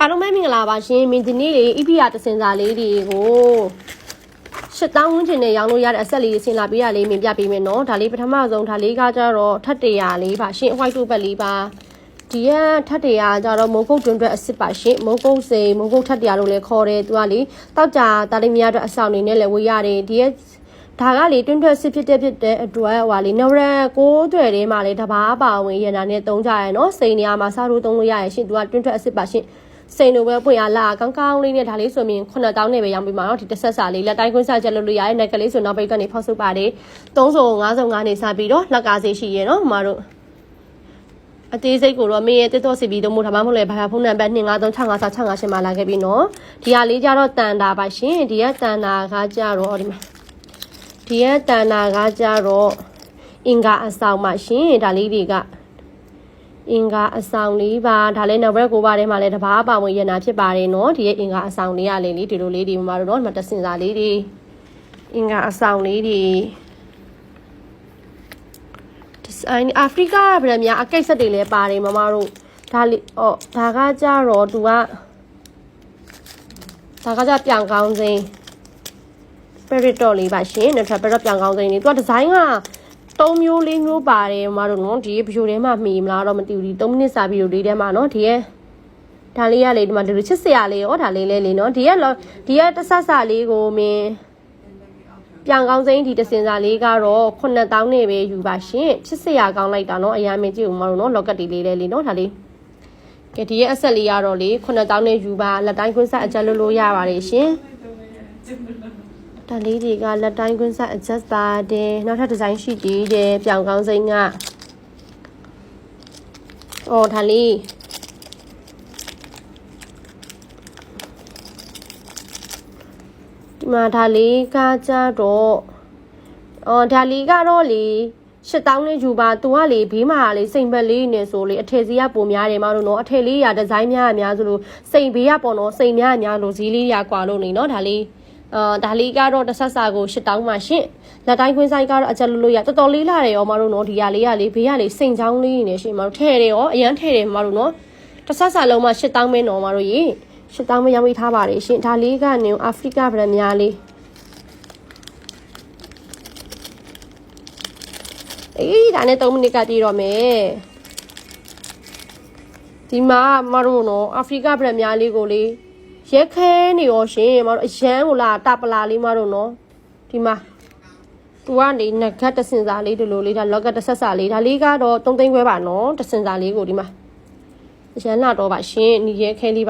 အားလုံးပဲမင်္ဂလာပါရှင်မင်းဒီနေ့လေး EPR တစင်စာလေးတွေကို8000ဝန်းကျင်နဲ့ရောင်းလို့ရတဲ့အဆက်လေးဆင်လာပေးရလေးမြင်ပြပေးမယ်နော်ဒါလေးပထမဆုံးဒါလေးကကြတော့ထပ်တရာလေးပါရှင် white တို့ဘက်လေးပါဒီကထပ်တရာကြတော့မုံကုတ်တွင်တွက်အစ်စ်ပါရှင်မုံကုတ်စိန်မုံကုတ်ထပ်တရာလို့လည်းခေါ်တယ်သူကလေတောက်ကြဒါလေးများအတွက်အဆောင်နေနဲ့လည်းဝေးရတယ်ဒီကဒါကလေတွင်တွက်စစ်ဖြစ်တဲ့အတွက်ဟွာလေနော်ရ6တွေထဲမှာလေတဘာပါဝင်ရနာနဲ့သုံးကြရနော်စိန်နေရာမှာစားလို့သုံးလို့ရရရှင်သူကတွင်တွက်အစ်စ်ပါရှင်စိန်လိုပဲပွင့်ရလာကောင်းကောင်းလေးနဲ့ဒါလေးဆိုရင်9000နဲ့ပဲရောင်းပေးမှာနော်ဒီတစ်ဆက်စာလေးလက်တိုင်းခွန်းစားချက်လို့ရရဲ့နက်ကလေးဆိုနောက်ပိတ်ကနေဖောက်ဆုပ်ပါတယ်3စုံ5စုံ5နေစပြီးတော့လက်ကစေးရှိရဲ့နော်မတို့အသေးစိတ်ကိုတော့မေးရဲ့တက်တော့စီပြီးတော့မို့ထားမှမဟုတ်လေဘာဖုန်းနံပါတ်2536565ရှင်မှာလာခဲ့ပြီနော်ဒီဟာလေးကြတော့တန်တာပါရှင်ဒီကတန်တာကကြတော့ဒီမှာဒီကတန်တာကကြတော့အင်္ဂါအဆောင်ပါရှင်ဒါလေးတွေကအင်္ဂါအဆောင်လေးပါဒါလည်းနောက်ဘက်ကိုပါထဲမှာလည်းတဘာပါဝင်ရနာဖြစ်ပါတယ်နော်ဒီရဲ့အင်္ဂါအဆောင်လေးရလေးဒီလိုလေးဒီမှာတော့နော်တစင်စာလေးတွေအင်္ဂါအဆောင်လေးတွေဒီဇိုင်းအာဖရိကဗရမ်များအကိတ်ဆက်တွေလည်းပါတယ်မမတို့ဒါလေးဒါကကြတော့သူကဒါကကြပြောင်ကောင်းစိမ်းပရစ်တော်လေးပါရှင်နောက်ထပ်ပရစ်ပြောင်ကောင်းစိမ်းလေးသူကဒီဇိုင်းက3မျိုး4မျိုးပါတယ်မတို့နော်ဒီဗီဒီယိုထဲမှာမှီမလားတော့မသိဘူးဒီ3မိနစ်စာဗီဒီယိုလေးထဲမှာနော်ဒီရဲ့ဒါလေးရလေဒီမှာဒီလိုချစ်စရာလေးရောဒါလေးလဲလေနော်ဒီရဲ့တဆဆလေးကိုမင်းပြောင်ကောင်းစိမ်းဒီတစင်စာလေးကတော့9000နဲ့ပဲယူပါရှင်ချစ်စရာကောင်းလိုက်တာနော်အရာမင်းကြည့်ဦးမတို့နော်လော့ကတ်တီလေးလဲလေနော်ဒါလေးကဲဒီရဲ့အဆက်လေးရတော့လေ9000နဲ့ယူပါလက်တိုင်းခွန်းဆက်အကြက်လို့ရပါတယ်ရှင်ဒါလေးတွေကလက်တိုင်းကွင်းဆက် adjust ပါတယ်နောက်ထပ်ဒီဇိုင်းရှိသေးတယ်ပြောင်ကောင်းစိမ်းကဒါလေးဒီမှာဒါလေးကကြတော့ဒါလေးကတော့လေ8000နဲ့ယူပါသူကလေဘေးမှာလေစိန်ဘက်လေးနေဆိုလေအထည်စီးကပုံများတယ်မတို့နော်အထည်လေးရဒီဇိုင်းများအများဆိုလို့စိန်ဘေးကပေါ့နော်စိန်များအများလို့ဈေးလေးရကွာလို့နေနော်ဒါလေးဒါလေးကတော့တစ်ဆက်စာကို8000မှာရှင်လက်တိုင်းခွင်းဆိုင်ကတော့အကြက်လို့ရတော်တော်လေးလာတယ်ရောမတို့နော်ဒီရလေးကလေဘေးကလေစိန်ချောင်းလေးနေရှင်မတို့ထဲတယ်ရောအရန်ထဲတယ်မတို့နော်တစ်ဆက်စာလုံးမှာ8000ပဲနော်မတို့ရေ8000ပဲရောင်းပေးထားပါတယ်ရှင်ဒါလေးကနေအာဖရိကဗရမ်များလေးဒါနဲ့3မိနစ်ကတည်တော့မယ်ဒီမှာမတို့နော်အာဖရိကဗရမ်များလေးကိုလေရက်ခဲနေရောရှင်မတို့အရန်ကိုလာတပလာလေးမတို့နော်ဒီမှာသူကနေနဂတ်တစင်စာလေးဒီလိုလေးဒါလော့ကတ်တဆက်စာလေးဒါလေးကတော့3သိန်းခွဲပါနော်တစင်စာလေးကိုဒီမှာအရန်လာတော့ပါရှင်ညီရဲခဲလေးပါ